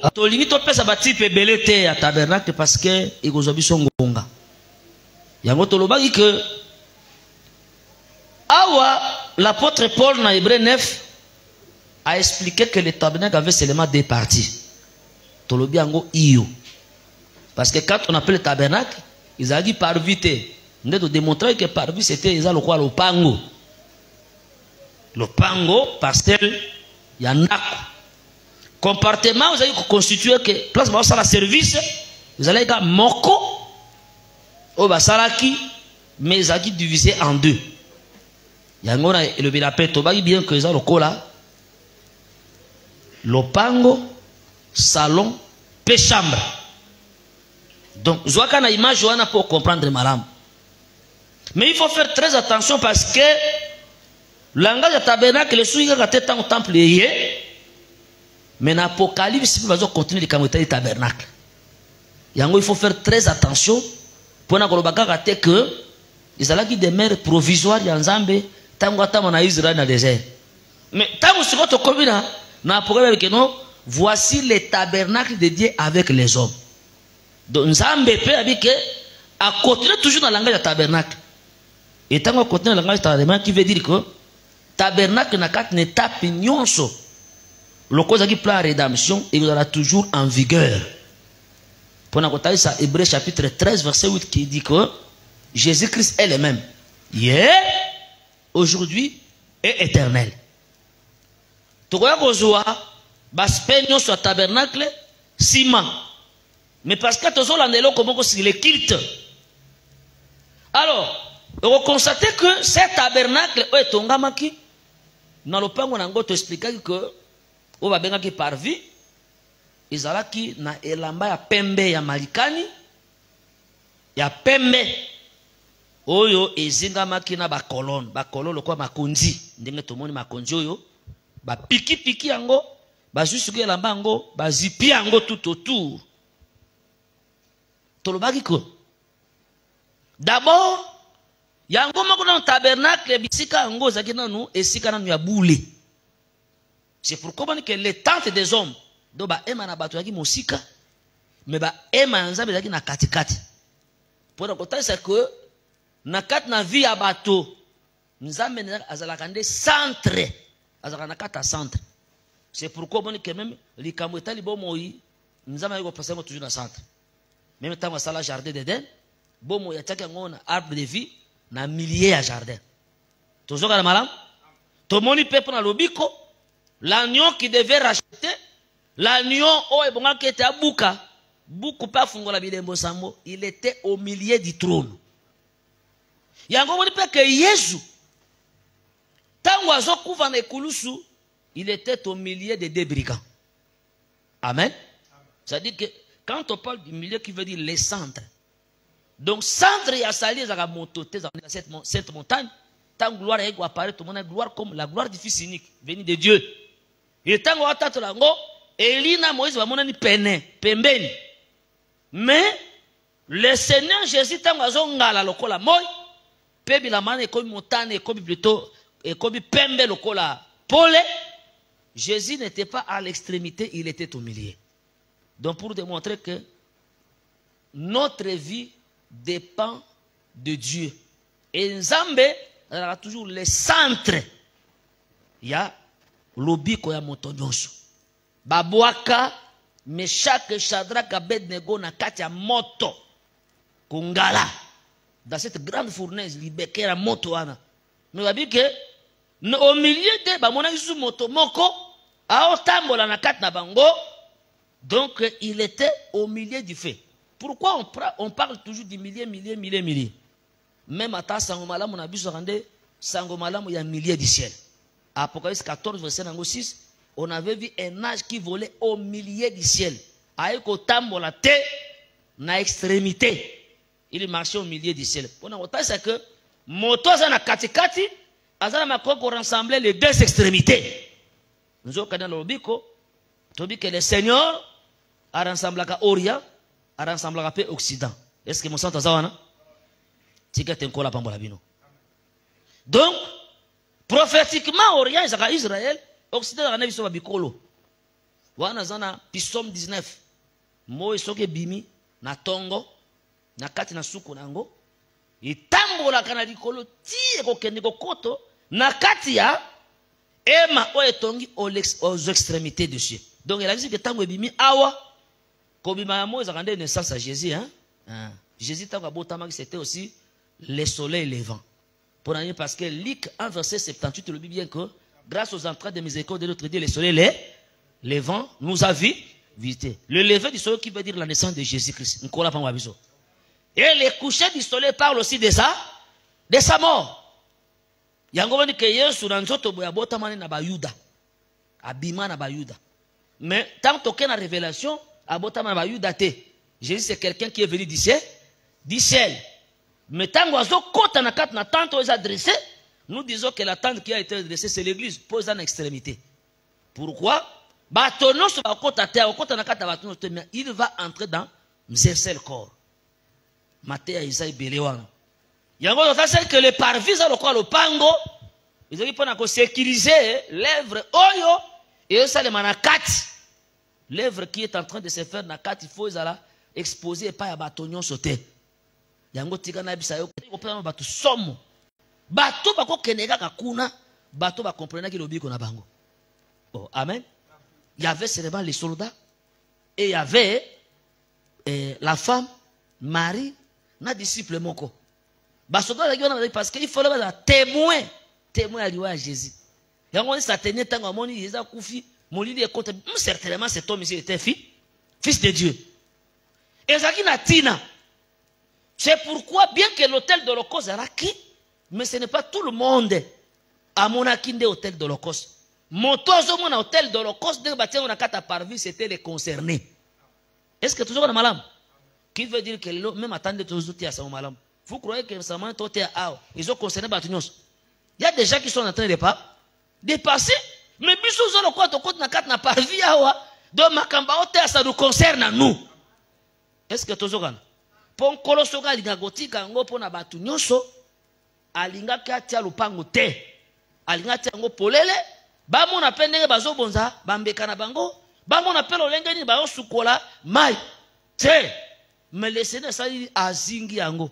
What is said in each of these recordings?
tolingi topesa batipe ebele te ya tabernacle parce que ekozwa biso ngonga. Yango tolobaki que awa l'apôtre Paul dans Hébreux 9 a expliqué que le tabernacle avait seulement deux parties. Tolobi yango iyo. Parce que quand on appelle le tabernacle, ils ont dit parvité. Nous avons démontré que parvis c'était le quoi le pango. Le pango parcelle il y a nako. Comportement vous allez constituer que place va ça la service, vous allez gars moko au basalaki mais ils ont divisé en deux. Yango na le bilapé tobaki bien que ça le kola. Le pango salon pe chambre. Donc zoaka na image wana pour comprendre malam. Mais il faut faire très attention parce que le langage de tabernacle le souillé quand est au temple yé. Mais dans l'Apocalypse, il va continuer de camouter le tabernacle. Yango il faut faire très attention pour na kolobaka kate que ils allaient qui demeure provisoire ya Nzambe tango atama na Israël dans le désert. Mais tango siko to komina na Apocalypse que non voici le tabernacle de Dieu avec les hommes. Donc Nzambe peut habiter à continuer toujours dans le langage de tabernacle. Et tant qu'on continue dans le langage de tabernacle qui veut dire que tabernacle n'a qu'à ne tape nyonso. Le cause qui plan rédemption il sera toujours en vigueur. Pour nous conter ça Hébreux chapitre 13 verset 8 qui dit que Jésus-Christ est le même hier, aujourd'hui et éternel. Tu vois qu'on voit baspegnon sur tabernacle ciment. Mais parce que tous les gens comment c'est le culte. Alors, on constate que ce tabernacle est tongamaki dans le pango nango te expliquer que on va bien que par vie izalaki na elamba ya pembe ya malikani ya pembe oyo ezingamaki na ba colonne lokwa makonzi ndenge tomoni makonzi oyo ba piki piki yango bazusuki elamba yango bazipi yango tout autour. Tolobaki ko d'abord yango moko na tabernacle bisika yango zaki nanu esika nanu ya boule. C'est pourquoi que les tentes des hommes do ba ema na bato yaki mosika mais ba ema nzambe zaki na katikati. Pour na kota c'est que na kat na vie ya bato nzambe azalaka nde centre azalaka na kata centre. C'est pourquoi que même likambo etali bomoyi nzambe yako passer toujours na centre. Même temps ça la jardin d'Éden bomo yataka ngona arbre de vie na milliers de jardins. Tozoka na malam tomoni peuple na lobiko l'agneau qui devait racheter l'agneau oh ebonga kete abuka buku pa fungola bilembo sambo il était au milieu du trône. Yango moni pe que Yesu tango azokuva na ekulusu il était au milieu de deux brigands. Amen. Ça dit que quand on parle du milieu qui veut dire les centres. Donc centre ya sali za mototé dans cette montagne tant gloire est apparaître tout le monde gloire comme la gloire du fils unique venu de Dieu. Et tant qu'on attend lango Elina Moïse va monani pene pembeni. Mais le Seigneur Jésus tant ngala lokola moy pebi la mane comme montagne comme plutôt et comme pembe lokola pole. Jésus n'était pas à l'extrémité, il était au milieu. Donc pour démontrer que notre vie dépend de Dieu. Et Nzambe a toujours le centre. Il y a lobiko ya motonyoso. Babwaka Meshach Shadrach Abednego na kati ya moto kungala. Dans cette grande fournaise libeke la moto wana. Mais babi que au milieu de bamona isu moto moko a otambola na kati na bango. Donc il était au milieu du feu. Pourquoi on parle toujours du millier? Même à ta sangomalamu na biso rende sangomalamu ya millier du ciel. Apocalypse 14 verset 6, on avait vu un ange qui volait au milieu du ciel. Aiko tambola te na extrémité. Il marchait au milieu du ciel. Pour nous c'est que moto na katikati azana makoko rassembler les deux extrémités. Nous avons dans le biko tobi que le Seigneur a rassemblé à Orient, a rassemblé à Occident. Est-ce que mon sang tazawana? Tika tenkola pambola bino. Donc prophétiquement Orient c'est Israël, Occident on a vu sur bikolo. wana zana Psaume 19 mo soke bimi na tongo na kati na suku nango itambola kana likolo tie kokende kokoto na kati ya ema o etongi aux extrémités de Dieu. Donc il a dit que tango bimi awa kobima ya mo ezakande naissance à Jésus Jésus tango botama c'était aussi le soleil levant. Pour aller parce que Luc 1 verset 78 le dit bien que grâce aux entrailles de miséricorde de notre Dieu le soleil levant nous a visité. Le lever du soleil qui veut dire la naissance de Jésus-Christ. Et le coucher du soleil parle aussi de sa mort. Yango dit que Yesu na nzoto boya botamane na bayuda. Abima na bayuda. Mais tant que na révélation abotama na bayuda te. Jésus c'est quelqu'un qui est venu du ciel. Mais tant que kota na kat na tente aux adressés, nous disons que la tente qui a été adressée c'est l'église pose en extrémité. Pourquoi? Il va entrer dans un seul corps. Matthieu Isaïe Béléwana. Il y a un c'est que les parvis à le pango, ils ont dit pour sécuriser l'œuvre oyo et ça les manakati. L'œuvre qui est en train de se faire nakati, il faut exposer pas à batonyon sauté. Yango tika na bisa yo ko pena batu somo. Bato bako kenega kakuna, bato ba comprendre que lobiko na bango. Oh, amen. Il y avait seulement les soldats et il y avait la femme, Marie, na disciple moko. Parce qu'il fallait être témoin à Jésus. Et on dit ça tenait tant à mon il a koufi, mon lit est contre certainement cet homme ici était fils de Dieu. Et ça qui n'a tina. C'est pourquoi bien que l'hôtel de l'Holocauste est acquis, mais ce n'est pas tout le monde à mon akinde hôtel de l'Holocauste. Mon tozo mon hôtel de l'Holocauste de bâtir on a quatre parvis c'était les concernés. Est-ce que toujours on a malam? Qui veut dire que même attendez toujours à ça malam. Vous croyez que ça m'a toté à ils ont concerné Batunios. Il y a des gens qui sont en train de passer, mais bisous on le compte na quatre na parvis awa donc makamba hôtel ça nous concerne à nous. Est-ce que toujours on pon kolosoga linga gotika ngo pona Batunyoso alinga katia lupango te alinga tia ngo polele ba mona pendenge bazo bonza bambeka na bango ba mona pelo lengeni ba sukola mai te mais le Seigneur ça azingi yango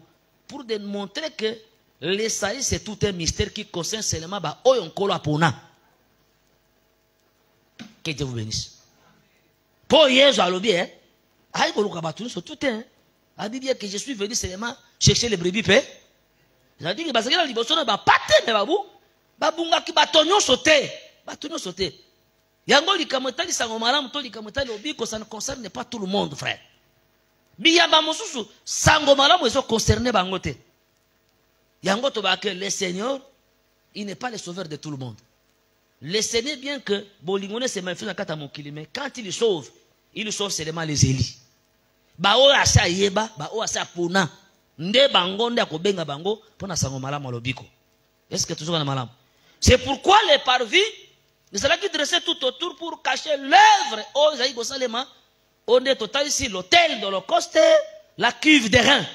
pour démontrer que le salut c'est tout un mystère qui concerne seulement ba oyo nkolo apona. Que Dieu vous bénisse. Pour Yesu alobi ay ko luka Batunyoso tout un a dit bien que je suis venu seulement chercher les brebis paix. Il dit que parce que la liboso na ba pate me babu babunga ki batonyo sauté. Batonyo sauté. Yango likamotali sango malamu to likamotali obiko ça ne concerne pas tout le monde frère. Biyamba mosusu sango malamu eso concerné bango te. Yango to ba que le Seigneur il n'est pas le sauveur de tout le monde. Le Seigneur bien que bolingone se m'a fait na kata mokili mais quand il sauve seulement les élis. Ba o asa yeba ba o asa pona nde bango nde akobenga bango pona sango malamu lobiko. Est-ce que toujours na malamu? C'est pourquoi les parvis ils allaient dresser tout autour pour cacher l'œuvre aux Aïgo Salema. On est total ici l'hôtel de l'Holocauste, la cuve de rein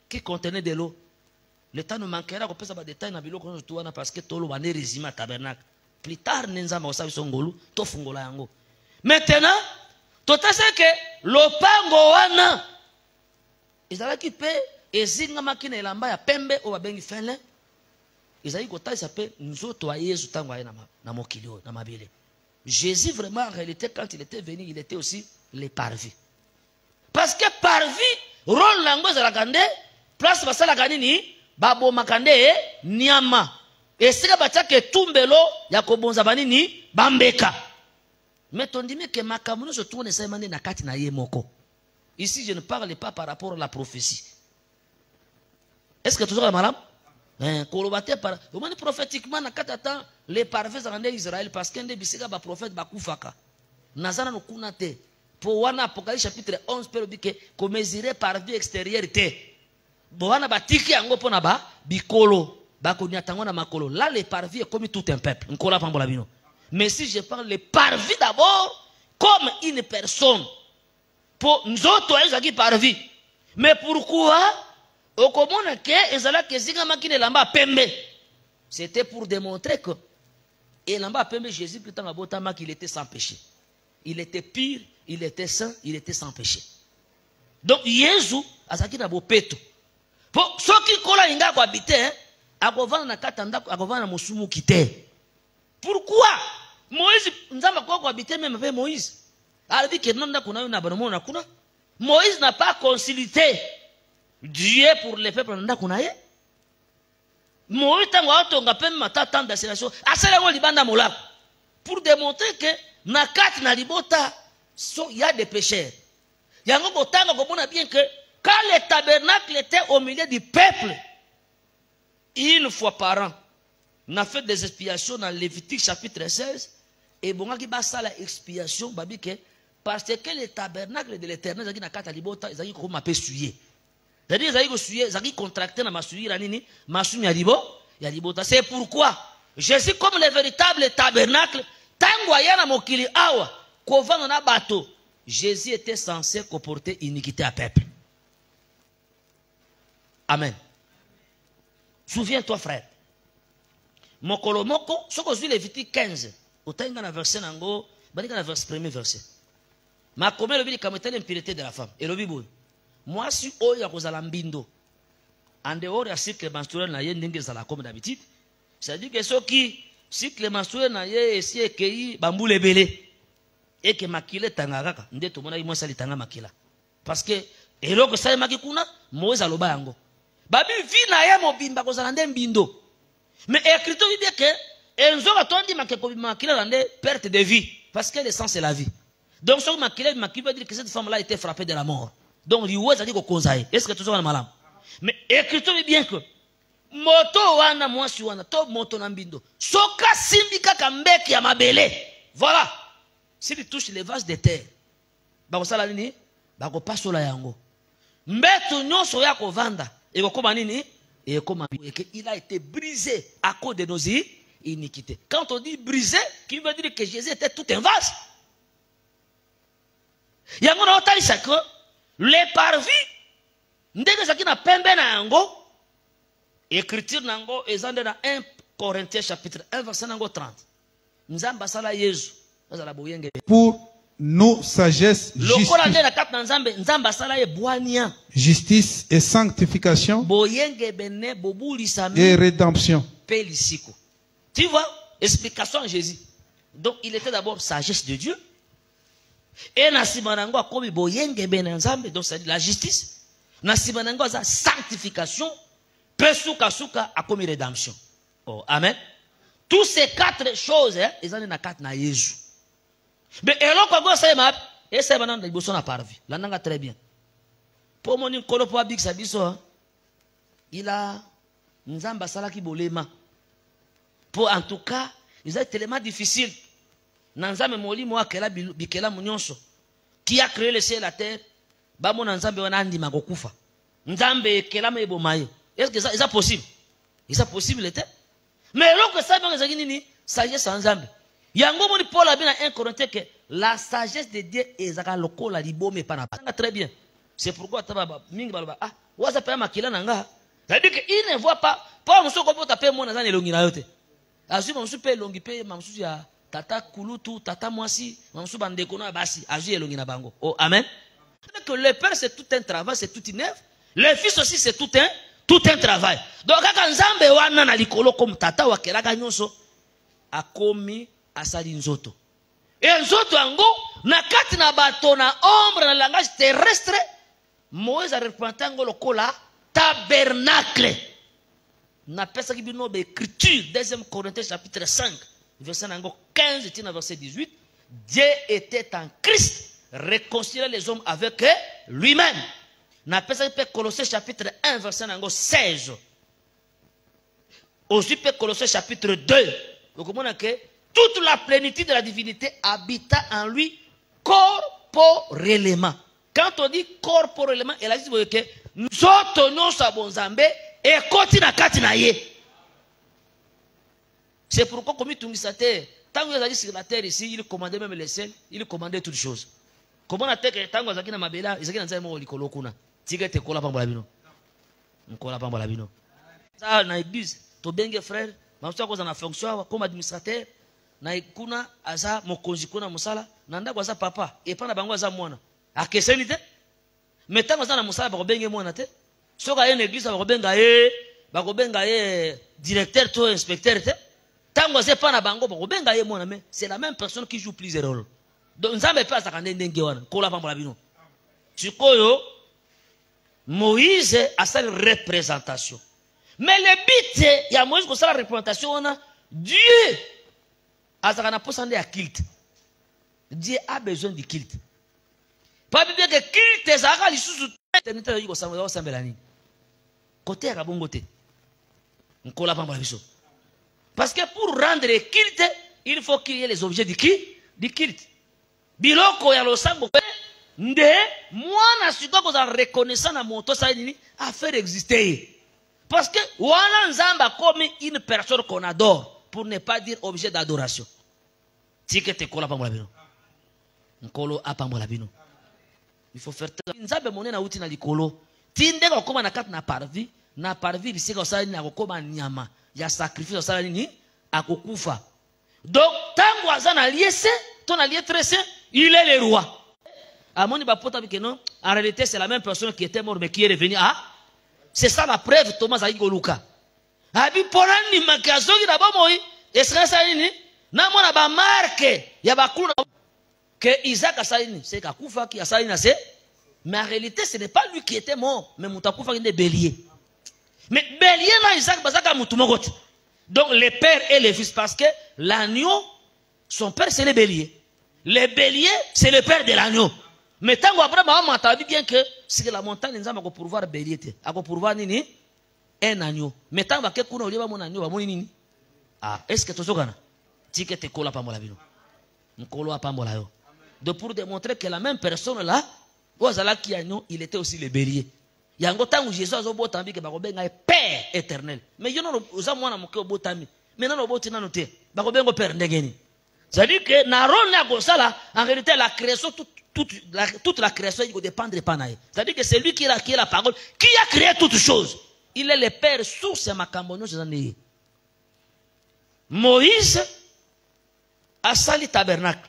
qui contenait de l'eau. Le temps nous manquera qu'on peut savoir des détails dans bilo qu'on se parce que tout le monde est résumé à tabernacle. Plus tard n'enza osabi songolu to fungola yango. Maintenant total c'est que lopango wana ezala ki pe ezinga makina elamba ya pembe o babengi fenle ezali kotalisa pe nzoto ya Yesu tango aye na mokili na mabele. Jésus vraiment en réalité quand il était venu il était aussi les parvis. Parce que parvis rôle lango ezala kande place basala kanini babo makande niama esika batake tumbelo ya kobonza banini bambeka. Mais on dit que makambo se tourne ça mande na kati na ye moko. Ici je ne parle pas par rapport à la prophétie. Est-ce que toujours la madame? Kolobate par au moins prophétiquement na kati temps les parfaits en Israël parce qu'un des bisika ba prophète bakufaka. Nazana no kunate. Pour wana Apocalypse chapitre 11 peut dire que comme mesurer par vie extérieure te. Bo wana batiki yango pona ba bikolo bakonya tango na makolo. Là les parvis est comme tout un peuple. Nkola pambola bino. Mais si je parle les parvis d'abord comme une personne, pour nous autres, ils ont parvis. Mais pourquoi? C'était pour démontrer que et lamba pembe Jésus qu'il était sans péché. il était pur, il était saint, il était sans péché. Donc, Jésus, azaki na bopeto. Pour ceux qui kola inga ko habiter, akovana na katanda, akovana na musumu kite. Pourquoi? Moïse, nzamba ko habiter même avec Moïse. Alors dit que nanda kuna na banomo na kuna. Moïse n'a pas consulté Dieu pour les peuples nanda kuna ye. Moïse tango atonga pe mata tant d'assignation. Asala ngo libanda molako. Pour démontrer que na kati na libota il y a des pécheurs. Il y a un bien que quand le tabernacle était au milieu du peuple, une fois par an, on a fait des expiations dans Lévitique chapitre 16, et bon, on a fait l'expiation, parce que le tabernacle de l'Éternel, il y a un libota, il y a un peu suyer. C'est-à-dire, il y a un contracté dans ma suyer, c'est pourquoi Jésus, comme le véritable tabernacle, tango yana mokili awa, kovano na bateau, Jésus était censé comporter iniquité à peuple. Amen. Souviens-toi, frère. Mokolo moko, ce que je dis Lévitique 15, autant dans le verset nango, bani dans le premier verset. Ma comme le dit comme telle impureté de la femme. Et le bibo. Moi si oya kozala mbindo. En dehors ya cycle menstruel na ye ndenge zala comme d'habitude. C'est-à-dire que ceux qui cycle menstruel na ye esi ekei bambule belé. Et que makila tangaka nde to mona imwa sali tanga makila parce que eloko sai makikuna Moïse aloba yango babi vi na ye mobimba kozala nde mbindo mais écriture dit que enzoka tondi makeko makila nde perte de vie parce que le sang c'est la vie donc ce makila veut dire que cette femme là était frappée de la mort donc liwe zali ko konzaye est-ce que tout ça va malam mais écriture dit bien que moto wana mwasi wana to moto na mbindo soka sindika kambeki ya mabele voilà. S'il touche les vases de terre, bakosala nini? Bakopasola yango. Mbeto nyonso ya kovanda, ekokoma nini? Ekoma que il a été brisé à cause de nos iniquités. Quand on dit brisé, qui veut dire que Jésus était tout un vase. Yango na otalisa que les parvis ndenge zaki na pembe na yango, écriture nango ezande na 1 Corinthiens chapitre 1 verset nango 30. Nzamba sala Yesu. Pour nos sagesse, justice et sanctification et rédemption. Tu vois, explication à Jésus. Donc il était d'abord sagesse de Dieu. Et nasimanango a komi boyenge benenzambe, donc c'est la justice. Nasimanango a sanctification, pesuka suka a komi rédemption. Oh, amen. Tous ces quatre choses, ils ont na quatre na Jésus. Mais eloko go sa map, et ça va dans les bosons à parvi. La nanga très bien. Pour mon kolo po abik sabiso, il a nzamba salaki bolema. Pour en tout cas, ils ont tellement difficile. Nanzame moli mo akela bikela munyonso. Qui a créé le ciel et la terre? Ba mon nzambe wana andima gokufa. Nzambe kela mebo maye. Est-ce que ça est possible? Est-ce possible était? Mais eloko sa ba ngazaki nini? Sagesse nzambe. Yango moni Paul a bien à 1 Corinthiens que la sagesse de Dieu est à lokola libome pana. Très bien. C'est pourquoi tababa mingi balba ah waza pa makila nanga. C'est-à-dire qu'il ne voit pas monsieur ko taper mon nazana elongi na yote. Azu monsieur pe elongi pe mamsu ya tata kulutu tata mwasi mamsu bandeko na basi azu elongi na bango. Oh amen. Que le père c'est tout un travail, c'est toute une œuvre. Le fils aussi c'est tout un travail. Donc kaka nzambe wana na likolo comme tata wa kelaka nyonso akomi asali nzoto. Et nzoto ango na kati na bato na ombre na langage terrestre Moïse a représenté ango lokola tabernacle. Na pesa ki bino be écriture 2 Corinthiens chapitre 5 verset nango 15 et verset 18. Dieu était en Christ réconcilier les hommes avec lui-même. Na pesa ki Colossiens chapitre 1 verset nango 16. Aussi Colossiens chapitre 2. Donc comment on a que toute la plénitude de la divinité habita en lui corporellement. Quand on dit corporellement, elle a dit que nous sommes sabonzambe et continue kati na ye. C'est pourquoi comme tout terre, tant que vous sur la terre ici, il commandait même les ciels, il commandait toutes choses. Comment on a que tant que vous na mabela, ils ont nzamo likolo kuna. Tika te kola pambola bino. Nkola pambola bino. Ça na église, to benge frère, mamso ko na fonction comme administrateur. na kuna aza mokonzi kuna musala na ndako aza papa epa na bango aza mwana akeseni te metango aza na musala bakobenge mwana te soka ye na église bakobenga ye directeur to inspecteur te tango aza epa na bango bakobenga ye mwana, mais c'est la même personne qui joue plusieurs rôles. Donc nzambe pe azaka ndenge wana kola pambola bino sikoyo Moïse a sa représentation. Mais le but ya Moïse ko sa représentation wana Dieu azaka na posande ya culte. Dieu a besoin du culte. Pas bien que culte ezaka lisusu éternité yiko sambela nini. Côté ya bongo te. Nkola pambola biso. Parce que pour rendre le culte, il faut qu'il y ait les objets du culte. Biloko ya losambo nde mwana siko ko za reconnaissant na moto sa nini a faire exister. Parce que wana nzamba comme une personne qu'on adore, pour ne pas dire objet d'adoration. Tikete kola pambola bino. Nkolo apambola bino. Il faut faire nzambe monena uti na likolo. Tinde ko koma na kat na parvi bisika sa nini akokoma nyama ya sacrifice sa nini akokufa. Donc tango azana liese, ton allié très saint, il est le roi. Amoni bapota bike non, en réalité c'est la même personne qui était mort mais qui est revenu. Ah, c'est ça la preuve Thomas Aïgo Luka. Abi ponani makazogi na bomoi, esra sa nini? Na mona ba marque ya bakuna que Isaac a saini, c'est kakufa qui a saini c'est. Mais en réalité ce n'est pas lui qui était mort, mais mutakufa qui est bélier. Mais bélier na Isaac bazaka mutumogote. Donc le père et le fils, parce que l'agneau, son père c'est le bélier. Le bélier c'est le père de l'agneau. Mais tant qu'après on m'a dit bien que c'est la montagne nous avons pourvoir bélier, à pourvoir nini un agneau. Mais tant que kuna oliba mon agneau, mon nini. Ah, est-ce que tu as dit que kola pambola bino? Nkolo pambola yo. De pour démontrer que la même personne là, ozala ki agneau, il était aussi le bélier. Yango tangu Jésus azobotambi ke bakobenga père éternel. Mais yo non oza mwana moke obotami. Mais non obotina noté. Bakobengo père ndengeni. C'est-à-dire que na rôle na gosala en réalité la création toute la création il dépend de panaye. C'est-à-dire que c'est lui qui a la parole, qui a créé toutes choses. Il est le père source ya makambo nyonso zane. Moïse a sali tabernacle.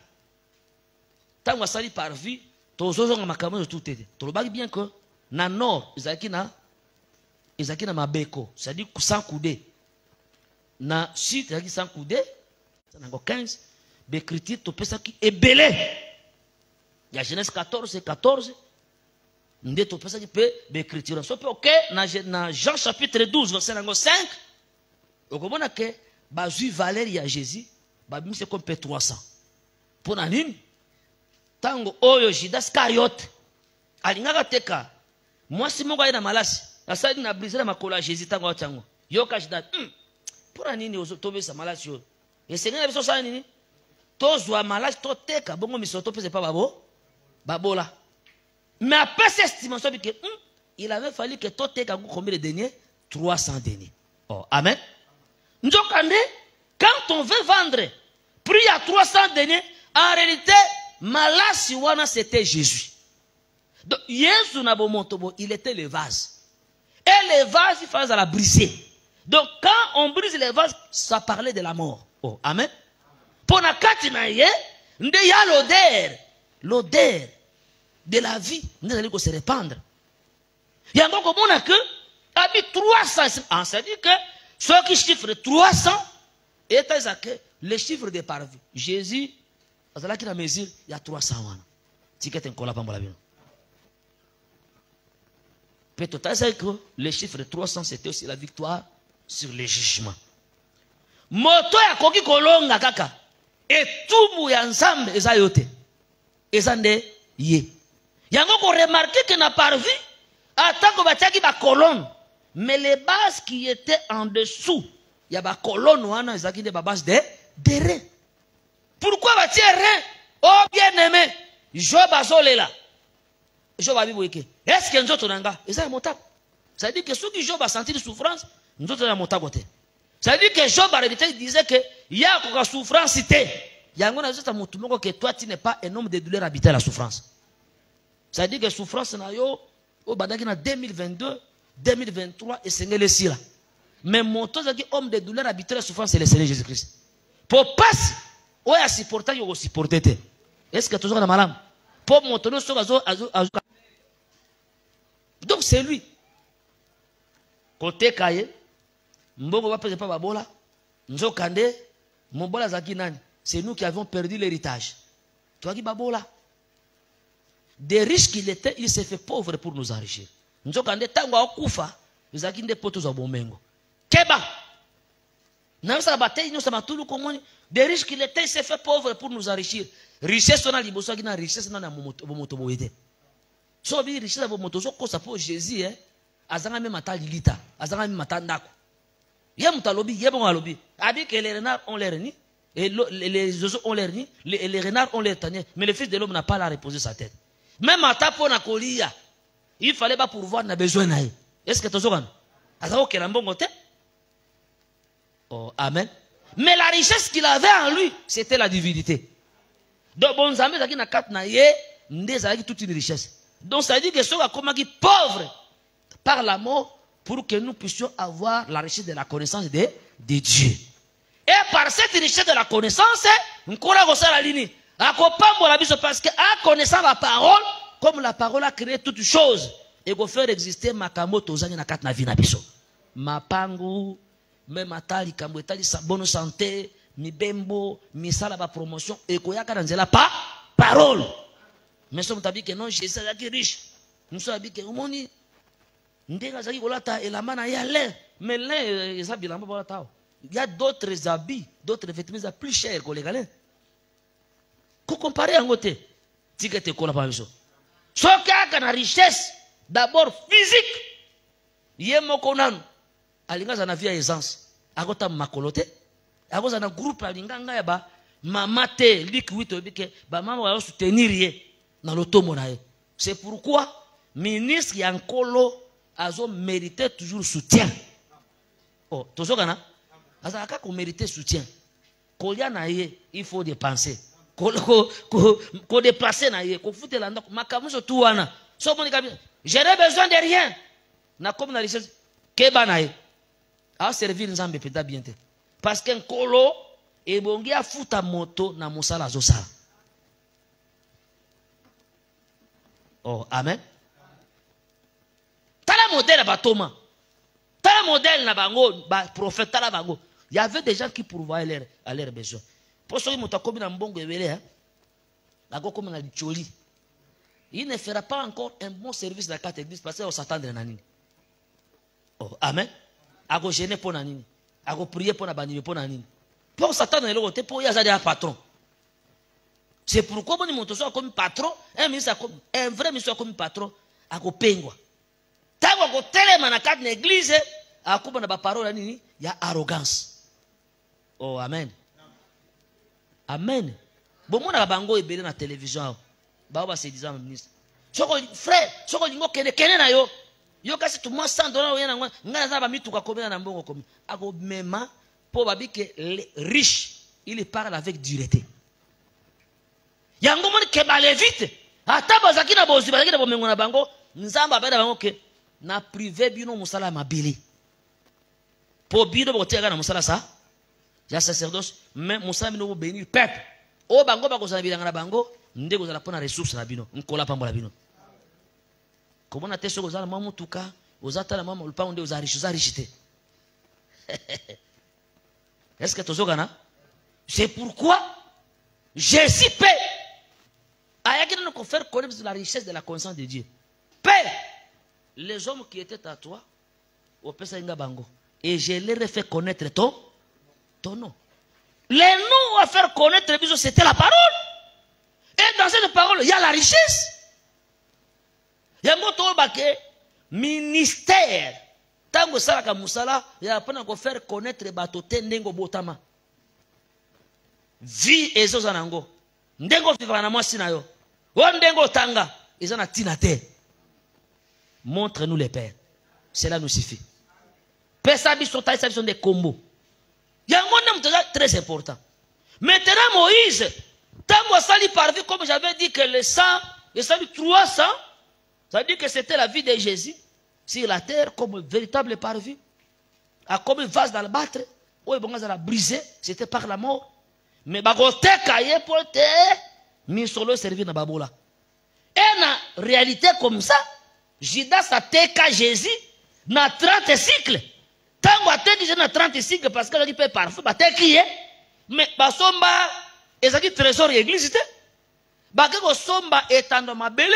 Tango a sali parvis, tozozo makambo nyonso tout était. To lobaki bien que na nord ezaki na mabeko, c'est-à-dire sans coudé. Na sud ezaki sans coudé, nango 15 d'écriture to pesa ki ebelé. Il y a Genèse 14 et 14. Nde to pesa ki pe d'écriture. So pe OK na Jean chapitre 12 verset 5. Okomona ke bazui valeur ya Jésus, ba bimise comme pe 300. Pona nini? Tango oyo Judas Iscariote alingaka teka mwasi moko aye na malasi asali na brisé na makolo ya Jésus tango atango yoka Judas pona nini tobesa malasi yo esengeli na biso sala nini tozwa malasi toteka bongo misoto pese pa babola mais après cette estimation il avait fallu que toteka combien de deniers 300 deniers. Oh amen. Njokande quand on veut vendre prix à 300 deniers en réalité malasi wana c'était Jésus. Donc Jésus na bomontobo il était le vase. Et les vases il fallait la briser. Donc quand on brise les vases ça parlait de la mort. Oh amen. Pour na kati na ye nde ya l'odeur de la vie nde allait se répandre. Yango komona que abi 300 c'est-à-dire que ceux qui chiffre 300 et que le chiffre de parvis Jésus azala ki na mesure il y a 300 wana. Tikete nkola pambola bino. Peut-être que le chiffre de 300 c'était aussi la victoire sur les jugements. Moto ya koki kolonga kaka etubu ya nzambe eza yote eza nde ye yango ko remarquer que na parvis atako batiaki ba colonne mais les bases qui étaient en dessous ya ba colonne wana ezaki nde ba base de rein. Pourquoi batie rein? Oh bien-aimé Job azolela Job a dit est-ce que nzoto nanga eza motako? Ça veut dire que ceux qui Job a senti de souffrance nzoto na motako te. Ça veut dire que Job en réalité disait que il y a une souffrance que toi tu n'es pas un homme de douleur habité à la souffrance. Ça veut dire que souffrance na yo au badaki na 2022, 2023 et c'est le sira. Mais mon homme de douleur habité à la souffrance c'est le Seigneur Jésus-Christ. Pour passer oyo asupporta yo kosupporte te. Est-ce que tozoka na malamu? Po moto no soka azuka. Donc c'est lui. Côté kaye, mbongo va pesa pa babola, nzokande, mobola zaki nani? C'est nous qui avons perdu l'héritage. Toi qui babola. Des riches qu'il était, il s'est fait pauvre pour nous enrichir. Nzokande tango akufa, zaki nde poto za bomengo. Keba. Namsa batay no samatulu komoni. Des riches qu'il était, il s'est fait pauvre pour nous enrichir. Richesse on a liboso qui na richesse na moto boyete. So bi richesse bo moto so ko sa po Jésus azanga même mata lilita, azanga même mata ndako. Ye mutalobi, ye bon alobi. Abi que les renards ont l'air ni et les oiseaux ont l'air ni, les renards ont l'air tanier, mais le fils de l'homme n'a pas à reposer sa tête. Même mata po na kolia. Il fallait pas pourvoir na besoin na. Est-ce que tozokan? Azao ke mbongo te? Oh, amen. Mais la richesse qu'il avait en lui, c'était la divinité. Donc, bon, Zambé, ça qui n'a quatre naïe, n'dé, toute une richesse. Donc, ça dit que ce soit comme qui pauvre par la mort pour que nous puissions avoir la richesse de la connaissance de Dieu. Et par cette richesse de la connaissance, on connaît la ligne. Parce que en connaissant la parole, comme la parole a créé toutes choses, et qu'on fait exister Makamoto, Zani na quatre na vie na biso. Mapangu, même atali kambo etali sa bonne santé mi bembo mi sala ba promotion et koyaka nzela pa parole mais somme tabi que non Jésus est riche nous sommes que omoni ndenga zaki kolata elamba na yale mais là ça bilamba ba ta il y a d'autres habits d'autres vêtements plus chers que les galets ko comparer en côté tikete kola pa biso so kaka na richesse d'abord physique yemoko nanu alinga za na via essence akota makolote akoza na groupe alinga nga ya ba mama te liquide bike ba mama wa soutenir ye na lotomo na ye. C'est pourquoi ministre yankolo azo mériter toujours soutien. Oh tozoka na asa ka ko mériter soutien kolia na ye il faut dépenser ko déplacer na ye ko futela ndako makamuso tu wana so moni kabi j'ai besoin de rien na comme na richesse keba na ye a servir nzambe peta bien te parce qu'un kolo et bongi a futa moto na musala zosala. Oh amen. Tala modèle ba Thomas, tala modèle na bango ba prophète tala bango. Il y avait des gens qui pourvoyaient à leurs besoins. Pour ceux qui m'ont commis dans mbongo ebele bago comme na licholi. Il ne fera pas encore un bon service dans la carte église parce qu'on s'attendre na nini. Oh amen. Ago gêner pour nani, ago prier pour na banime pour nani. Pour s'attendre le côté pour y avoir un patron. C'est pourquoi bon monto soit comme patron, un ministre comme un vrai ministre comme patron, ago pengwa. Tango ago telema na carte l'église, akuba na ba parole nini, ya arrogance. Oh amen. Amen. Bon mon na bango ebele na télévision. Ba ba se disant ministre. Soko frère, soko lingo kene na yo. Yo kasi tout moi $100 oyena ngana za ba mituka komela na mbongo komi ako mema po babi que les riches il parle avec dureté yango moni ke bale vite ata bazaki na bozi bazaki na bomengo na bango nzamba bada bango ke na privé bino musala mabili po bino boteka na musala sa ya sacerdoce mais musala bino bo bénir peuple o bango bakozala bilanga na bango ndeko zala pona ressources na bino nkola pambola bino. Comment on a testé aux Allemands, tout cas, aux Allemands, on parle aux riches. Est-ce que tu as? C'est pourquoi Jésus paie. Aïe, nous faire connaître la richesse de la connaissance de Dieu. Paie les hommes qui étaient à toi, au Pessinga Bango. Et je leur ai fait connaître ton nom. Les noms à faire connaître, c'était la parole. Et dans cette parole, il y a la richesse. Yango tolbake ministère tango salaka musala ya pona ko faire connaître bato te ndengo botama vie ezoza nango ndengo vivra na mwasi na yo o ndengo tanga ezana tina te. Montre-nous les pères, cela nous suffit. Pesa biso ta sa biso de combo yango nem très important. Maintenant Moïse tango sali parvi comme j'avais dit que le sang il sali 300. Ça veut dire que c'était la vie de Jésus sur la terre comme véritable parvis, comme un vase d'albâtre, où il a brisé, c'était par la mort. mais bakoteka ye pote misolo servi na babola. Et na réalité comme ça, Judas a teka Jésus na 30 cycles. Tango a teka na 30 cycles parce que il peut parfois bateki ye, mais basomba ezaki trésor église te. Bakeko somba etando mabele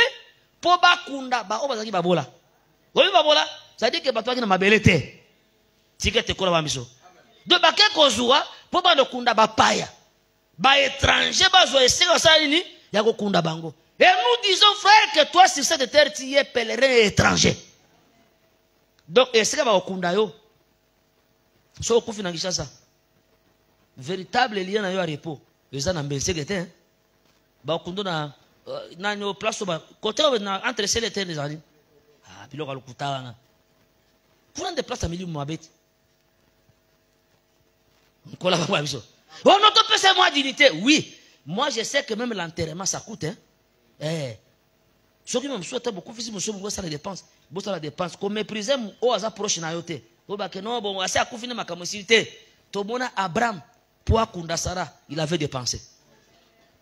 po bakunda ba obazaki babola. Oyi babola, ça dit que batwaki na mabele te. Tikete kola ba miso. Donc bakeko zuwa po ba ndokunda ba paya. Ba étranger ba zo esika sa nini ya kokunda bango. Et nous disons, frère, que toi, sur cette terre, tu es pèlerin et étranger. Donc, est-ce que va au Kundayo? So au Koufina Kishasa. Véritable lien à repos. Les gens n'ont pas été. Ba au Kundo na na place côté entre ces les terres des années. Ah, puis là, le Koutana. Pour des places à milieu de Moabit. On a pas vu ça. Oh, notre peu c'est moi dignité. Oui. Moi, je sais que même l'enterrement, ça coûte, hein. Ceux qui me souhaitent beaucoup, si monsieur me ça les dépenses, ça la dépense. Comme mépriser au hasard proche na yote. Au bac non bon, assez à confiner ma camosilité. Tomona Abraham, pour Kunda Sarah, il avait dépensé.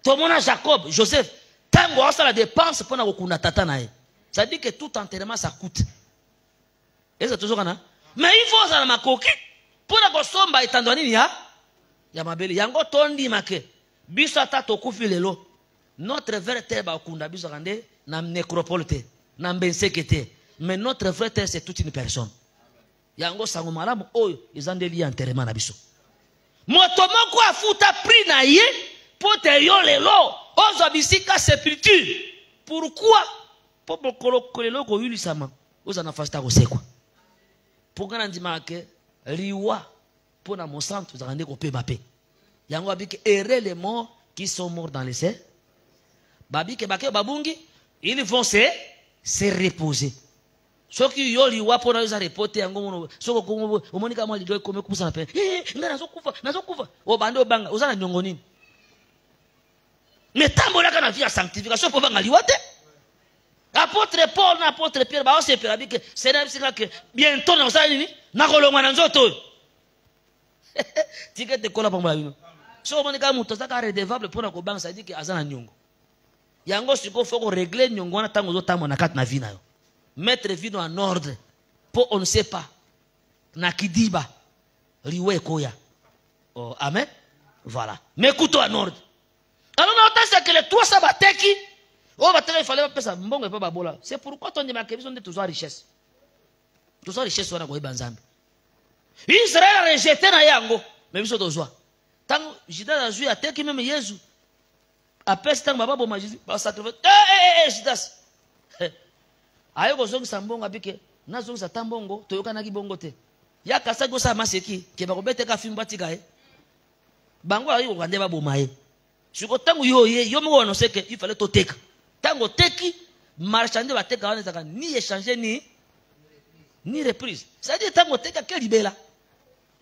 Tomona Jacob, Joseph, tango ça la dépense pour na Kunda Tata nae. Ça dit que tout enterrement ça coûte. Et c'est toujours là. Mais il faut ça ma coquille pour na kosomba etando nini ya mabeli. Yango tondi make. Biso ata tokufi lelo. Notre vrai terre bakunda biso rande na nécropole te na mbensekete mais notre vrai terre c'est toute une personne yango sango malamu oyo ezandeli enterrement na biso moto moko afuta prix na ye pote yo lelo ozo bisika sépulture pourquoi po bokolo kolelo ko yulisama oza na fasta ko sekwa pokana ndima ke liwa pona mon centre zande ko pe mapé yango abike errer les morts qui sont morts dans les cieux. Babi ke bake babungi, ils vont se reposer. Ceux qui yo liwa pona yo za reporter yango soko ko omonika mwa lido ko mekusa na pe. Ngana nazokufa. O bande obanga uzana nyongo nini? Mais tambola kana via sanctification pour banga liwa te. Apôtre Paul na apôtre Pierre ba o se pera bi ke c'est que bientôt na uzana nini? Na kolongwa na nzoto. Tikete kola pa mwa. So omonika muto zaka redevable pona ko banga ça dit que azana nyongo. Yango siko faut régler nyongona tango zo tamo na kat na vie na yo. Mettre vie en ordre pour on ne sait pas na kidiba riwe koya. Oh amen. Voilà. Mais écoute-toi en ordre. Alors on entend que les trois sabateki oh bateki il fallait pas ça mbongo et pas babola. C'est pourquoi ton démarque besoin de toujours richesse. Toujours richesse wana ko banzambe. Israël a rejeté na yango mais biso tozwa. Tango Judas a joué ateki même Jésus. Après ce temps, baba boma Jésus, ba sacrifice. Judas. Ayo ko zongi sambongo abike, na zongi sa tambongo, toyoka na kibongo te. Ya kasa go sa maseki, ke ba ko beteka fimba tika e. Bango ayo ko ndeba boma e. Siko tango yo mo wono seke, il fallait to teka. Tango teki, marchande ba teka wana zaka ni échanger ni reprise. Ça dit tango teka ke libela.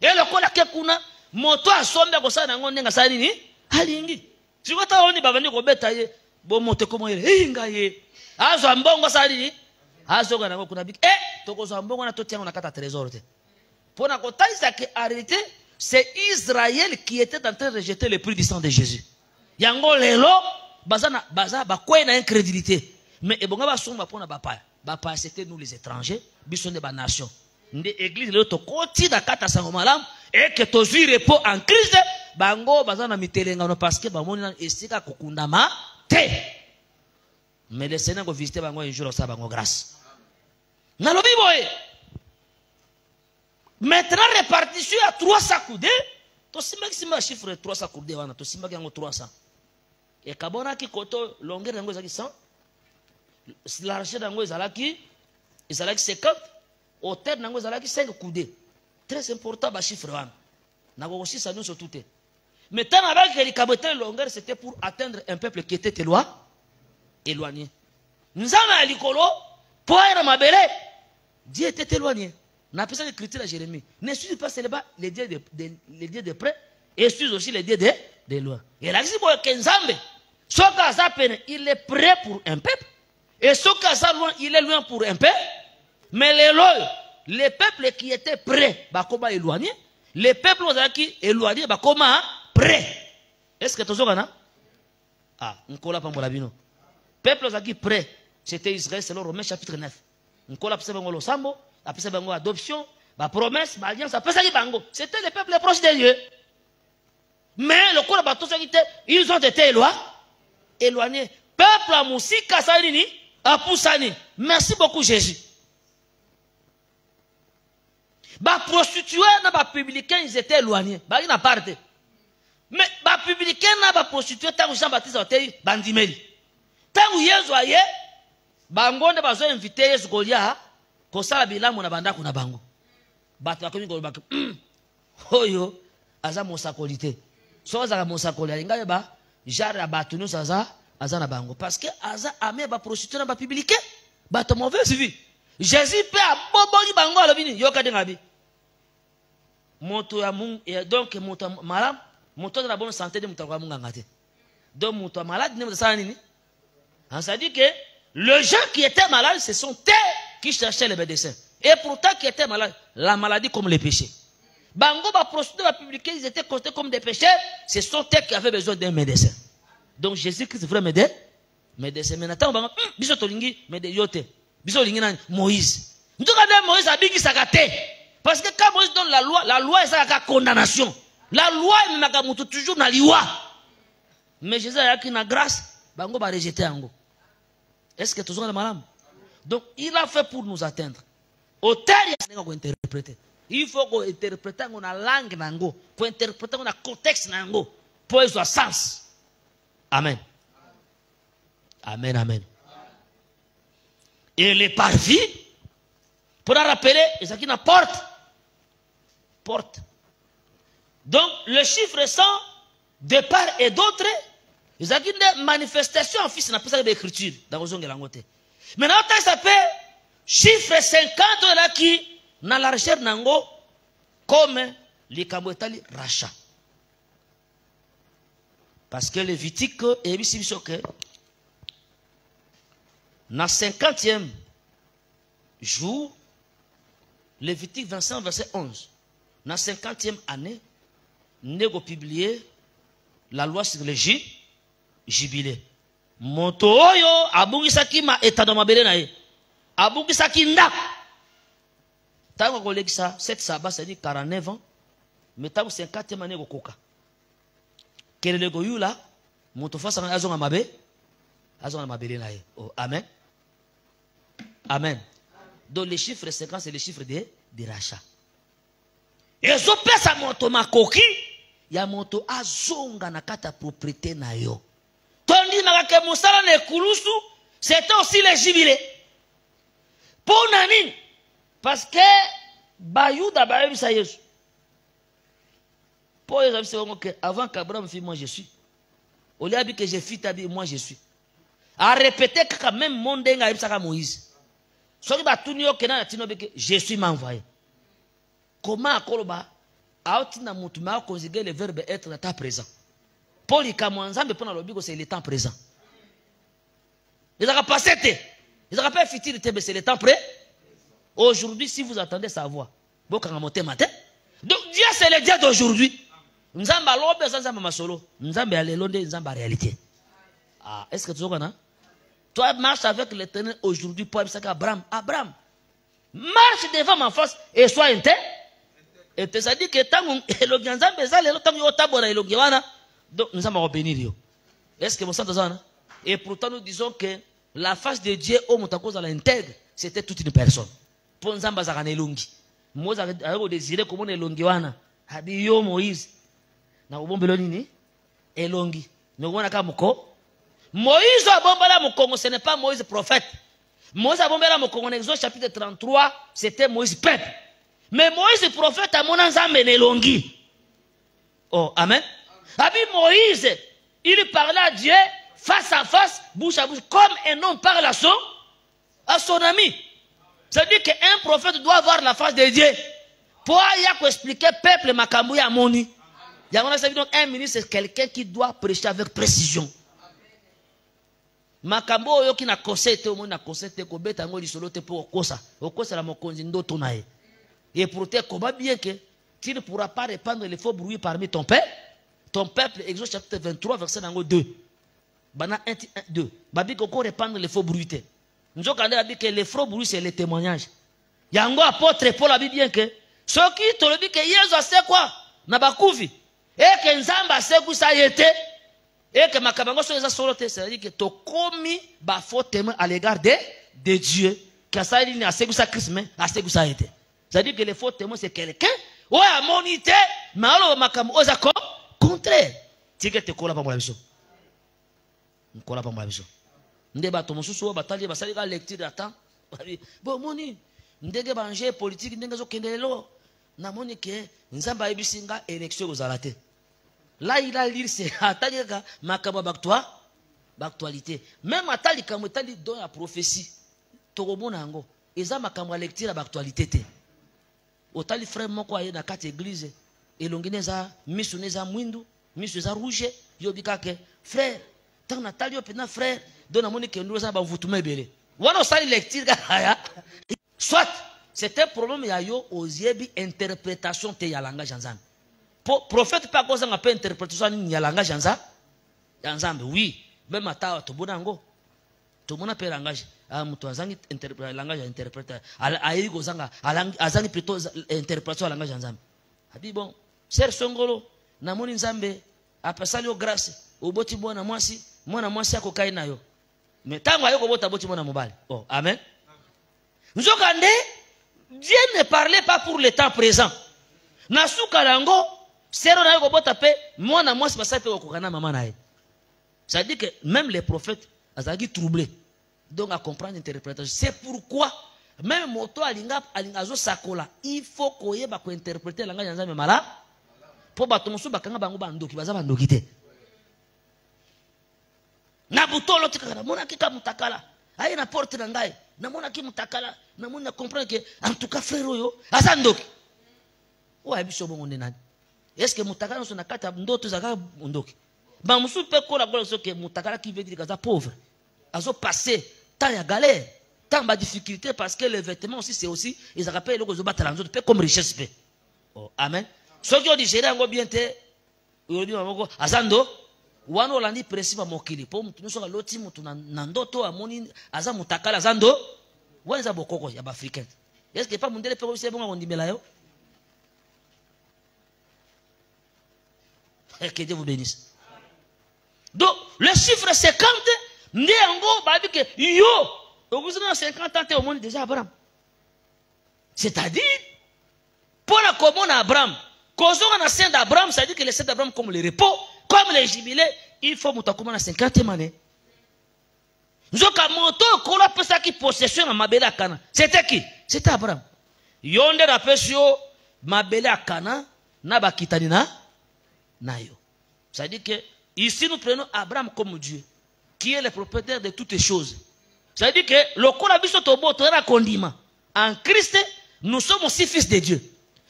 Et le kola ke kuna, moto asombe ko sa na ngonde nga sa nini? Halingi. Si vous avez dit que vous avez dit que vous avez dit que vous avez dit que vous avez dit que vous avez dit pour la arrêté, c'est Israël qui était en train de rejeter le prix du sang de Jésus. Yango lelo baza bakwe na incrédulité. Mais ebonga ba somba pona bapaya. Bapaya c'était nous les étrangers, bison de ba nation. Nde église le to koti da kata sango malam et que tozu repos en Christ. Bango bazana mitelenga no parce que bamoni na esika kokundama te. Mais le Seigneur go visiter bango un jour ça bango grâce. Na lobi boy. Maintenant répartition à 300 coudées. To simba chiffre 300 coudées wana to simba yango 300. Et kabona ki koto longueur yango ezaki 100. Largeur yango ezalaki 50. Hauteur yango ezalaki 5 coudées. Très important ba chiffre wana. Na go aussi ça nous surtout te. Mais tant avec les cabotés longueur, c'était pour atteindre un peuple qui était éloigné. Nous avons à l'icolo, pour être mabélé, Dieu était éloigné. On a appelé ça l'écriture à Jérémie. Ne suis pas seulement les dieux de près, et suis aussi les dieux de loin. Et là, il est prêt pour un peuple, et il est loin pour un peuple. Mais les peuples qui étaient prêts, bah, comment éloigner? Les peuples qui éloignés, bah, comment prêt? Est-ce que tu as ah, Nkola Pambolabino. Peuple qui prêt, c'était Israël selon Romains chapitre 9. Nkola Psebango lo Sambo, après Bango adoption, la promesse, l'alliance, après ça bango. C'était les peuples proches de Dieu. Mais le Kola Bato ils ont été éloignés. Peuple à Moussika Sanini, à Poussani. Merci beaucoup Jésus. Les prostitués, les publicains, ils étaient éloignés. Ils n'ont pas été. Mais les publicains, les prostitués, tant que Jean-Baptiste a été bandimeli. Tant que Jésus a été, bango ne pas invité Jésus Golia, pour ça la bilan mon abanda kuna bango. Bato akomi ko bak. Oyo, aza mosakolité. So aza mosakolité, inga ba jare ya bato no saza aza na bango parce que aza ame ba prostitué na ba publicain, bato mauvaise vie. Jésus peut aboboni bango alobini yoka dengabi. Moto ya mungu donc moto malam, moto de la bonne santé de moto kwa mungu ngate. Donc moto malade ne ça nini? On s'est dit que les gens qui étaient malades, ce sont eux qui cherchaient les médecins. Et pourtant, qui étaient malades, la maladie comme les péchés. Bango, ba prostitués, ba publicains, ils étaient considérés comme des péchés. Ce sont eux qui avaient besoin d'un médecin. Donc Jésus-Christ voulait m'aider. Médecin. Mais maintenant, bango, biso tolingi, m'aider yote. Biso tolingi na Moïse. Nous regardons Moïse a bigi sakate. Parce que quand Moïse donne la loi est sa condamnation. La loi est même toujours na liwa. Mais Jésus a eu une grâce, bango ba rejeter ango. Est-ce que toujours le malade? Donc, il a fait pour nous atteindre. Auteur, il faut interpréter. Il faut qu'on interprète la langue, pour interpréter le contexte, pour qu'il soit sens. Amen. Amen, amen. Et les parvis, pour rappeler, c'est qui n'a porte. Porte. Donc, le chiffre 100, de part et d'autre, il y a une manifestation en fils, on appelle ça l'écriture, dans le de l'angote. Maintenant, ça fait chiffre 50 là qui, dans la recherche nango, comme les Kamboetali rachat. Parce que les Vitiques, et ici, que dans le 50e jour, Lévitique 25, verset 11, dans la 50e année, nous avons publié la loi sur les jubilés. Moto oyo abungisaki ma etado mabele na ye. Abungisaki ndak. Tango kolekisa 7 saba c'est dit 49 ans. Mais tango 50e année kokoka. Kelele goyula moto fasa azonga mabe. Azonga mabele na ye. Oh, amen. Amen. Donc les chiffres 50 c'est les chiffres de rachat. Et zo pesa moto makoki ya moto azonga na kata propriété na yo. Tandis que Moussala ne Koulousou, c'était aussi les jubilés. Pour Nanine, parce que Bayou d'Abaye ça y est. Pour les amis, avant qu'Abraham fît moi je suis. Au lieu que je fis tabi moi je suis. À répéter que quand même mon denga ibsaka Moïse. Soki ba tunio kena tino beke je suis m'envoyé. Comment akoloba aotina mutu ma conjuguer le verbe être dans ta présent. Paul c'est le temps présent. Ils ont passé, ils ont pas futur, c'est le temps prêt. Aujourd'hui, si vous attendez sa voix, donc Dieu c'est le Dieu d'aujourd'hui. Nous avons réalité. Ah, est-ce que tu vois? Toi, marche avec l'Éternel aujourd'hui pour Abraham. Abraham, marche devant ma face et sois intègre. Et ça dit que tant que donc nous allons bénir. Est-ce que vous sentez ça? Et pourtant nous disons que la face de Dieu au Moutakouz à l'intègre, c'était toute une personne. Pour nous allons faire un longi. Moi j'ai désiré comme un longi wana. Habiyo Moïse. Na ubombelo nini? Elongi. Mais on a qu'à moko. Moïse a bombala moko, ce n'est pas Moïse prophète. Moïse a bombala moko en Exode chapitre 33, c'était Moïse peuple. Mais Moïse prophète a mon ensemble elongi. Oh, amen. Abi Moïse, il parlait à Dieu face à face, bouche à bouche, comme un homme parle à son ami. C'est-à-dire qu'un prophète doit avoir la face de Dieu. Pour y expliquer peuple Makambu à Moni. Donc un ministre, c'est quelqu'un qui doit prêcher avec précision. Makambu qui n'a conseillé, au monde n'a conseillé, qu'on bête en haut solo pour Okosa. Okosa la mokonzindo tonae. Et pour te combat bien que tu ne pourras pas répandre les faux bruits parmi ton père. ton peuple, Exode chapitre 23, verset 2. Bana 1, 2. Babi koko répandre les faux bruités. Nous avons dit que les faux bruits, c'est le témoignage. Yango apôtre Paul a dit bien que ce qui te dit que Yesu c'est quoi? Nabakuvi. Et que Nzamba c'est quoi ça y était? Et que Makabango sur les assolotés, c'est-à-dire que tu commis ba faux témoin à l'égard de Dieu. Que ça y est, à ce que ça Christ, mais à ce que ça a été. C'est-à-dire que les faux témoins, c'est quelqu'un, ouais, à monité, mais alors, Makam, aux accords, contraire. Tu sais que tu colles pas mon vision. Tu colles pas mon vision. Ndeba to mususu batali basali ka lecture d'attend. Bon moni, ndege banje politique ndenge zo kendelo. Na moni ke nzamba ebisinga élection ozalate. Là il a lire c'est atali ka makaba d'actualité. Même atali comme atali dans la prophétie. Tokobona ngo eza makambo lecture d'actualité te. Otali frère moko aye na kati église elongine za misu neza mwindu, misu za rouge, yobika ke frère, tant natali opena frère, dona moni ke ndoza ba vutuma ebele. Wana osali lecture haya. Soit c'est un problème ya yo oziebi interprétation te ya langage nzambe. Prophète pas koza nga pe interprétation ni ya langage nzambe. Oui, même ata to bonango. To mona pe langage. Mutu azangi langage interpréter. Ayi kozanga azangi plutôt interprétation langage nzambe. Abi bon, ser songolo na moni nzambe apesali o grâce oboti mwana mwasi akokai nayo. Mais tango ayoko bota boti mwana mobali. Oh, amen. Nzokande Dieu ne parlait pas pour le temps présent. Nasuka lango sero na yoko bota pe mwana mwasi basai pe okokana mama nae. Ça dit que même les prophètes azagi troublés. Donc à comprendre l'interprétation. C'est pourquoi même moto alingazo sakola, il faut koyeba ko interpréter langage nzambe mala. Po bato mosu bakanga bango bandoki baza bandoki te. Na butolo tikaka mona kika mutakala. Aye na porte na ngai. Na mona ki mutakala, na mona comprendre que en tout cas frère yo azandoki. Wa biso bongo nani. Est-ce que mutakala so na kata ndoto zaka ndoki. Ba musu pe ko la gola so que mutakala qui veut dire que ça pauvre. Azo passé tant ya galère, tant de difficulté parce que les vêtements aussi c'est aussi ils rappellent le battre les autres comme richesse. Oh, amen. Ce qui ont dit gérer ngo bien te, on dit ngo azando, wano landi précis ba mokili. Po mutu so loti mutu na ndoto amoni aza mutakala azando, wanza bokoko ya africain. Est-ce que pas mundele pe aussi bon on dit mela yo? Que Dieu vous bénisse. Donc le chiffre 50 que yo, vous avez 50 ans, au monde déjà Abraham. C'est-à-dire, pour la commune Abraham, quand on a saint d'Abraham, ça dit que les saints d'Abraham, comme le repos, comme les jubilés, il faut que à 50e année. Nous avons qui possession à Mabela Kana. C'était qui? C'était Abraham. Yonde la pesio, Mabela Kana, Nabakitanina, Nayo. Ça dit que ici nous prenons Abraham comme Dieu, qui est le propriétaire de toutes les choses. Ça veut dire que le Korabiso Tobo Torah Kondima. En Christ, nous sommes aussi fils de Dieu.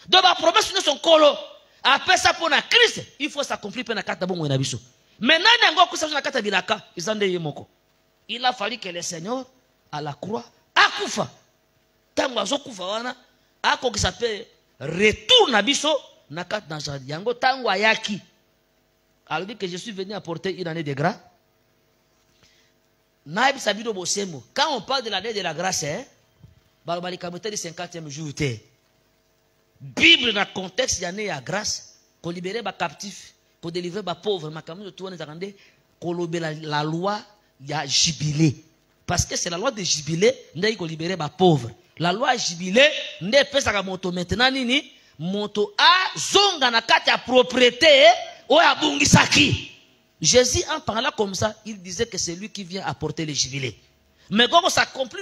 Donc la promesse de son colo, après ça pour Christ, il faut s'accomplir pour la carte bon Nabiso. Maintenant, il a fallu que le Seigneur à la croix akufa. Tango azokufa wana ako qui s'appelle retour Nabiso nakat dans yango tango ayaki. Alors dit que je suis venu apporter une année de grâce. Quand on parle de l'année de la grâce, hein, le 50e jour, Bible dans le contexte de l'année de la grâce, pour libérer les captifs, pour délivrer les pauvres, pour la loi il y a jubilé. Parce que c'est la loi de jubilé, qui faut libérer les pauvres. La loi jubilé, maintenant, moto a zonga na kati ya propriété, ou ya bungisaki. Jésus, en parlant comme ça, il disait que c'est lui qui vient apporter le jubilé. Mais quand ça accomplit,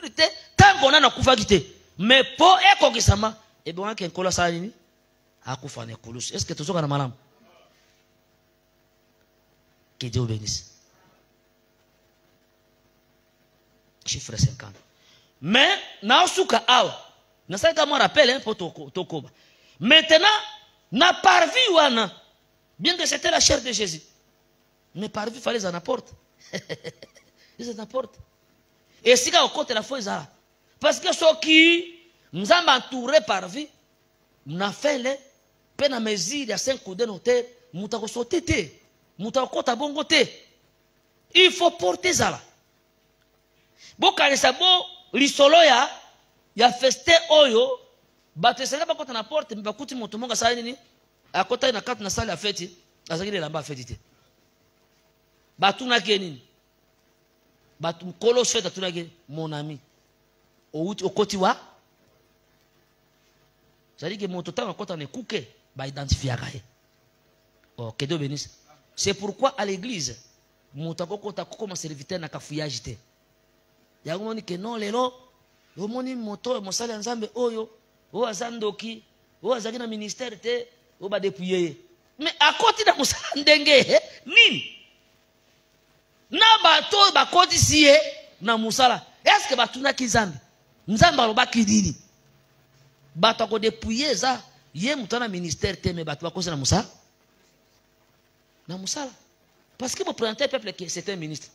tant qu'on a na kufa quitté. Mais pour ekokisama, et bien, qu'un colosse a dit, a kufa ne colosse. Est-ce que tu as malam? Que Dieu bénisse. Chiffre 50. Mais, na suka awa. Na sa ka mo rappelle hein pour tokoba. Maintenant, na parvi wana. Bien que c'était la chair de Jésus. Mais parvi fallait les en apporter. Ils en apportent. Et si on compte la foi, ça. Parce que ceux qui nous ont entourés par vie, nous avons fait les peines à mesure, il y a 5 coups de notaire, Moutako sotete. Moutako kota bongote. Il faut porter ça là. Bokalesa bo lisolo ya feste oyo batesanga bakota na porte mbakuti moto monga sa nini akota na kati na salle ya fete azakile lamba fete te batuna ke nini batu kolo fete tuna ke mon ami outi okoti wa c'est-à-dire que moto tanga kota ne kuke ba identifier ka he oh que Dieu bénisse. C'est pourquoi à l'église moto kota comme serviteur na kafouillage te yango ni ke non lelo omoni moto mosala nzambe oyo o azandoki o azaki na ministère te o ba dépouiller mais à côté na mosala ndenge nini na bato ba koti sié na mosala est-ce que batuna ki nzambe nzambe alobaki nini bato ko dépouiller za ye mutana ministère te mais bato ba kosa na mosala parce que vous présentez peuple que c'est un ministre.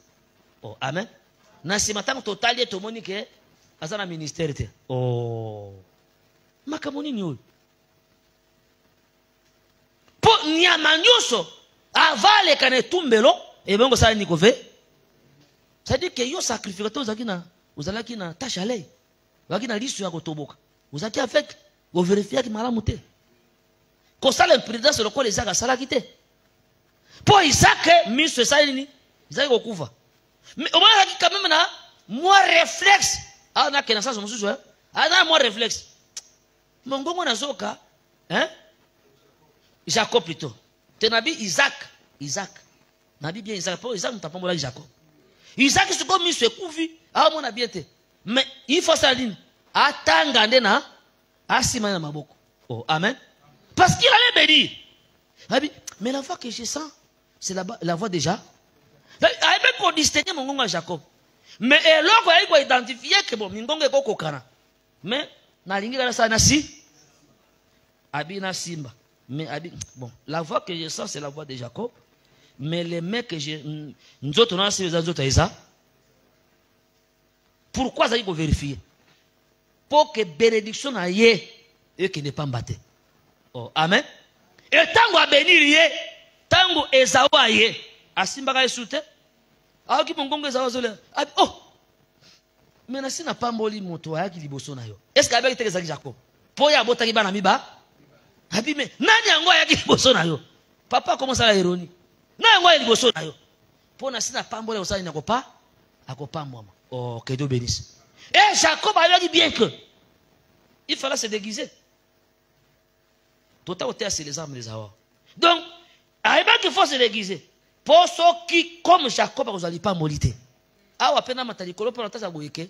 Oh amen. Na si matango total to moni ke azana ministère te. Oh. Makamoni ni oyo. Po nyamanyoso avale kane tumbelo e bongo sala ni kove. Ça dit que yo sacrificateur uzalaki na tâche alei. Waki na lisu ya kotoboka. Uzaki avec vous vérifier que malamu te. Ko sala imprédence le ko les aga sala kite. Po Isaac miso sala ni Isaac okufa. Mais au moins quand même na moi réflexe ah na kena sasa mususu ah na moi réflexe mongongo na zoka hein Jacob plutôt tenabi Isaac nabi bien Isaac pour Isaac mtapombola Jacob Isaac se comme miso ekufi ah mona bien te mais il faut ça ligne atanga ndena asima na maboko oh amen parce qu'il allait bénir abi mais la voix que je sens c'est la voix déjà il faut distinguer mon Jacob. Mais l'autre, il faut identifier que bon, mingongo est kokokana. Mais, na lingi la sa nasi, abi na simba. Mais abi, bon, la voix que je sens, c'est la voix de Jacob. Mais les mecs que je, nous autres, on a ces autres, ça. Pourquoi ça il faut vérifier? Pour que bénédiction aille et qu'il n'est pas mbatté. Oh, amen. Et tango a bénir yé, tango Esaou aille. Asimba esute aki mongongo za wazole oh mais na sina pamboli moto ayaki liboso na yo est-ce que avec teke Jacob po ya botaki bana miba abi me nani yango ayaki liboso na yo papa commence à la ironie na yango ayaki liboso na yo po na sina pamboli osali na kopa akopambwa oh que Dieu bénisse et Jacob avait dit bien que il fallait se déguiser tout à côté c'est les armes des awa donc ayeba qu'il faut se déguiser. Pour ceux qui, comme Jacob, vous n'allez pas moliter. Ah, ou à peine à matalikolo, pour l'entendre à goyeke,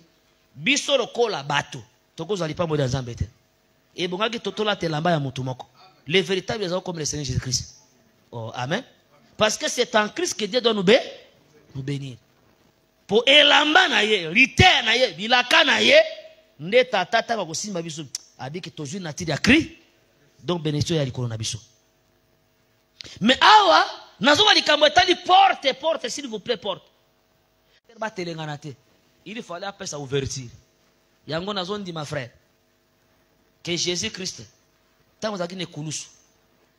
biso le kola bateau. Donc vous n'allez pas molir dans un bête. Et bon, qui totola te lamba ya mutumoko. Les véritables gens comme le Seigneur Jésus-Christ. Oh, amen. Parce que c'est en Christ que Dieu doit nous bénir. Pour elamba na ye, rite na ye, bilaka na ye, nde tata va kosimba biso. A dit que toujours natiri a cri. Donc bénédiction ya likolo na biso. Mais awa Nazoma likambo etali porte s'il vous plaît porte. Il fallait appeler ça ouverture. Yango nazon dit ma frère que Jésus Christ tant vous avez ne kulusu.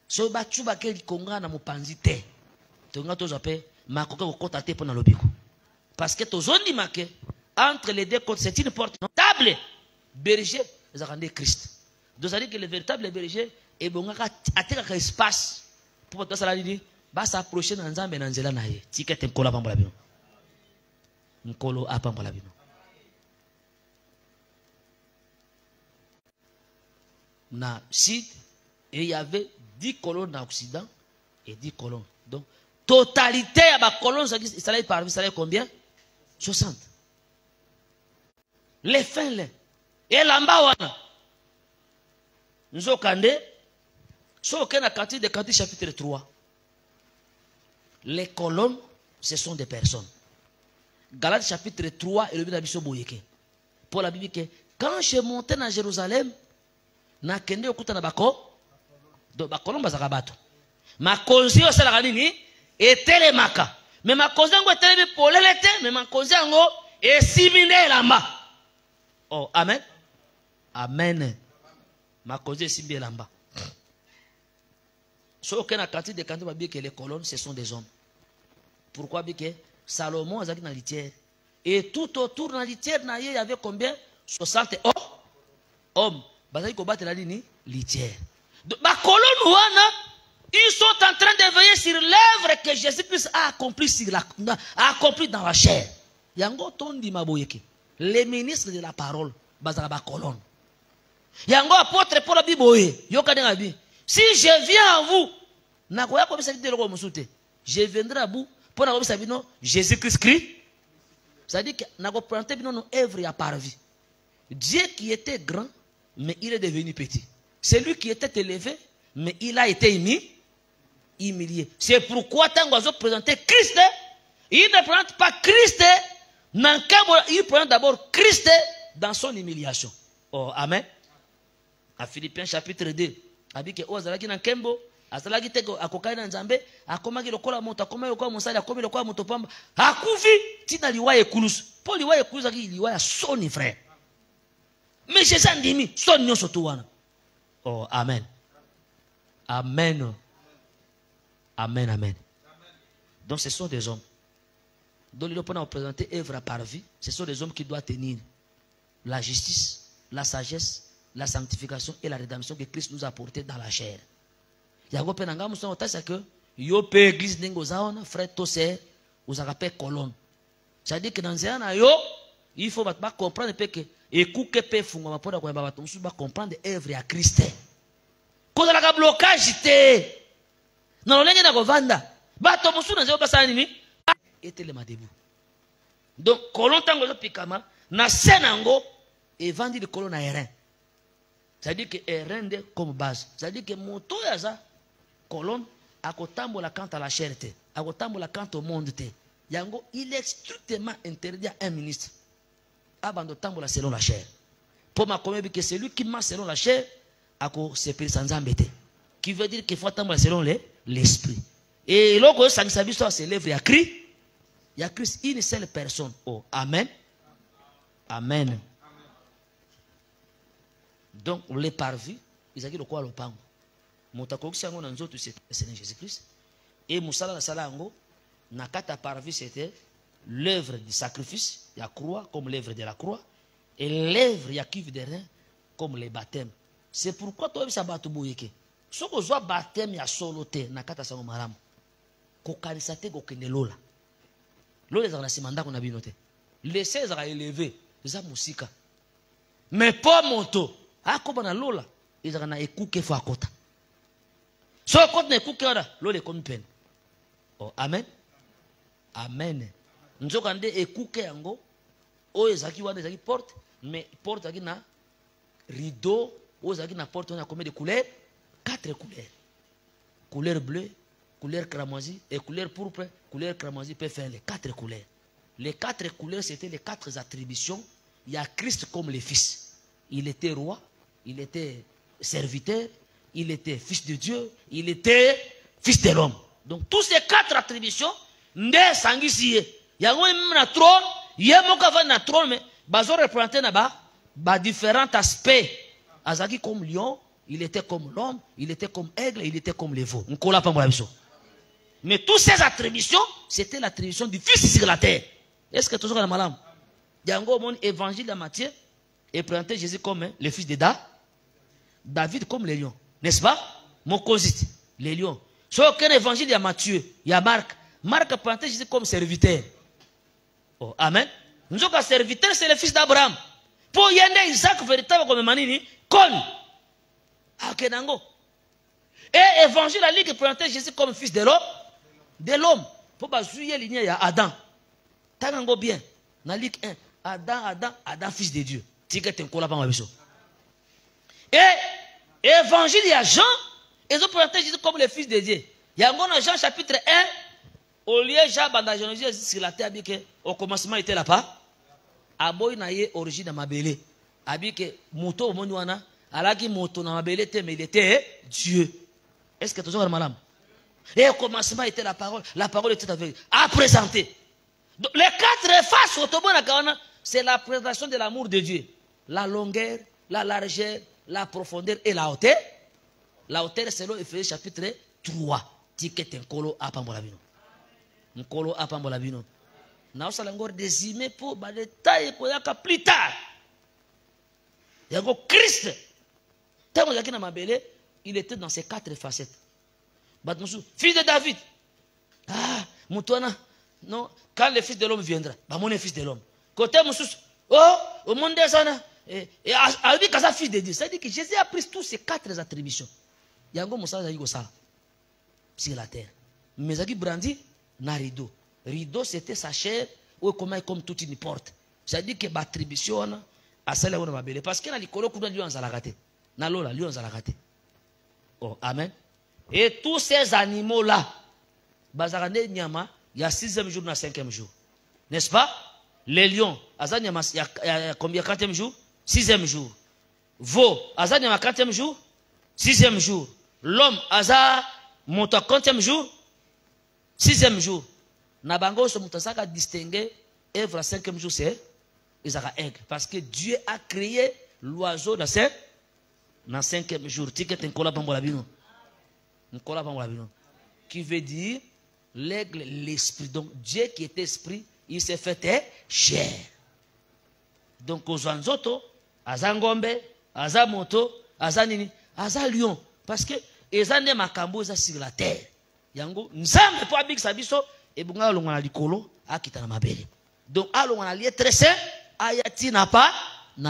So ba chuba ke likonga na mopanzi te. Tonga to jape makoka ko kota te pona lobiko. Parce que to zondi make entre les deux côtés c'est une porte notable. Berger les rendez Christ. Donc ça dit que le véritable berger est bon ateka espace pour toi ça la dit ba s'approcher na nzambe na nzela na ye tikete nkola pambola bino nkolo apambola bino na sud et il y avait 10 colonnes en occident et 10 colonnes donc totalité à ba colonnes ça allait parmi ça allait combien 60 les fins là et lamba wana nzokande so kena quartier de quartier chapitre 3. Les colonnes, ce sont des personnes. Galates chapitre 3 et le Bible d'Abisso Boyeke. Pour la Bible, quand je montais dans Jérusalem, na kende okuta na bako, do bakolon bazakabato. Ma konzi o sala nini etele maka. Mais ma konzi ngo etele polelete, mais ma konzi ngo esimine lamba. Oh, amen. Amen. Ma konzi esimine lamba. Ce aucun a quantité de candidat que les colonnes, ce sont des hommes. Pourquoi? Parce que Salomon a dans la litière. Et tout autour de la litière, il y avait combien? 60 hommes. Ils sont en train de veiller sur l'œuvre que Jésus-Christ a accompli dans la chair. Les ministres de la parole, colonne. Yango apôtre Paul Biboye, si je viens à vous, je viendrai à vous pour Jésus-Christ. C'est-à-dire que nous représenté nos œuvres à parvi. Dieu qui était grand, mais il est devenu petit. C'est lui qui était élevé, mais il a été humilié. C'est pourquoi tant qu'on a présenté Christ, il ne présente pas Christ, il présente d'abord Christ dans son humiliation. Oh, amen. À Philippiens chapitre 2, abike ozalaki na nkembo, azalaki te akokai na nzambe, akomaki lokola moto, akomaki lokola mosali, akomi lokola moto pamba, akufi tina liwa ekulusu. Po liwa ekulusu aki liwa ya soni frère. Mais Jésus a dit, son nom surtout. Oh, amen. Amen. Amen, amen. Donc ce sont des hommes. Donc nous pouvons présenter œuvre par vie. Ce sont des hommes qui doivent tenir la justice, la sagesse, la sanctification et la rédemption que Christ nous a apporté dans la chair. Il y a que yo pe église n'engozaona frère tosser vous avez colonne. C'est-à-dire que dans un yo il faut pas comprendre que écoute pe funga mapoda kwa baba tumsu ba comprendre œuvre à Christ. Ko la ka blocage te. Na lolenge na govanda. Ba to musu na zeo basana nini? Etele madebu. Donc colonne tango zo pikama na senango et vendre le colonne aérien. C'est-à-dire que est comme base. C'est-à-dire que moto yaza colonne à kotambola quant à la charité, à kotambola quant au monde te. Yango il est strictement interdit à un ministre abandonner tambola selon la chair. Pour ma communauté que celui qui marche selon la chair a ko sepir sans embêter. Qui veut dire qu'il faut tambola selon l'esprit. Et lorsque ça s'avis c'est l'œuvre il y a Christ une seule personne. Oh amen. Amen. Donc, les parvis, ils ont dit le quoi le pango. Moutakouk sango nanzo tu c'est Seigneur Jésus-Christ. Et Moussala na salango, nakata parvis c'était l'œuvre du sacrifice, la croix comme l'œuvre de la croix, et l'œuvre ya kiv de rein comme les baptêmes. C'est pourquoi toi ça batu boyeke. Ce que soit baptême ya soloté nakata sango maram. Ko kanisate ko kenelola. Lola za na simanda ko na binote. Les 16 a élevé, za musika. Mais pas monto. Akoba na lola ezaka na ekuke fo akota so akota na ekuke ora lola ekomi pene. Oh amen. Amen. Nzoka nde ekuke yango oyo ezaki wana ezaki porte, mais porte ezaki na rideau oyo ezaki na porte wana combien de couleurs? 4 couleurs. Couleur bleue, couleur cramoisi et couleur pourpre, couleur cramoisi peut faire les 4 couleurs. Les 4 couleurs c'était les 4 attributions. Il y a Christ comme le fils. Il était roi, il était serviteur, il était fils de Dieu, il était fils de l'homme. Donc, tous ces 4 attributions, ne sangisie. Il y a un trône, il y a un trône, mais bazo représenté na différents aspects. Azaki comme lion, il était comme l'homme, il était comme aigle, il était comme le veau. Mais toutes ces attributions, c'était l'attribution du fils sur la terre. Est-ce que toujours la malade? Il y a un évangile de Matthieu et présenté Jésus comme le fils de David comme les lions. N'est-ce pas? Mokozit, les lions. Sur aucun évangile, il y a Matthieu, il y a Marc. Marc a présenté Jésus comme serviteur. Oh, amen. Nous avons un serviteur, c'est le fils d'Abraham. Pour y aller, Isaac, véritable comme Manini, comme Akenango. Et évangile a dit que présenté Jésus comme fils de l'homme. De l'homme. Pour bazouiller l'igné, il y a Adam. Tangango bien. Dans Luc 1. Adam, fils de Dieu. Et évangile, il y a Jean, ils ont présenté Jésus comme le fils de Dieu. Il y a un Jean chapitre 1, au lieu Jean bandage Jésus sur la terre, au commencement il était là-bas. Aboy naye origine de Mabélé. Abike moto au monde wana, alaki moto na Mabélé mais il était Dieu. Est-ce que toujours madame? Et au commencement était la parole était avec à présenter. Donc, les 4 faces au tobo na kawana, c'est la présentation de l'amour de Dieu. La longueur, la largeur, la profondeur et la hauteur. La hauteur, c'est l'Éphésiens chapitre 3 ticket nkolo apambola bino nkolo apambola bino na osala ngor désimé pour ba détail pour yaka plus tard yango Christ tango yaki na mabele il était dans ces 4 facettes batmusu fils de David mutwana non quand le fils de l'homme viendra ba mon fils de l'homme côté mususu oh au monde sana et albi kaza fils de Dieu, ça dit que Jésus a pris tous ces 4 attributions yango musala yiko sala sur la terre mais zaki brandi na rideau c'était sa chair ou comme toute une porte, ça dit que l'attribution à celle où on va béler parce que na likolo kuna lion zalakate na lola lion zalakate. Oh amen. Et tous ces animaux là bazarane nyama il y a 6e jour na 5e jour, n'est-ce pas? Les lions azanyama il y a combien 4e jour 6e jour, veau azanyama 4e jour 6e jour, l'homme aza monte 40e jour 6e jour. Nabango se mutasaka distinguer œuvre à 5e jour c'est Isaac aigle parce que Dieu a créé l'oiseau dans 5e jour. Ticket nkola pambola bino. Nkola pambola bino. Qui veut dire l'aigle l'esprit. Donc Dieu qui est esprit, il s'est fait chair. Donc aux anzoto, azangombe, azamoto, azanini, azalion parce que ezane makambo za sur la terre. Yango nzambe po abik sabiso et bunga longa na likolo akita na mabele. Donc alonga na lié très saint ayati na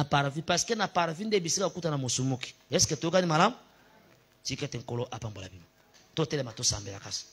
parvi parce que na parvi nde bisika kuta na musumuki. Est-ce que tokani malam? Tikete nkolo apambola bino. Totele mato sambela kasi.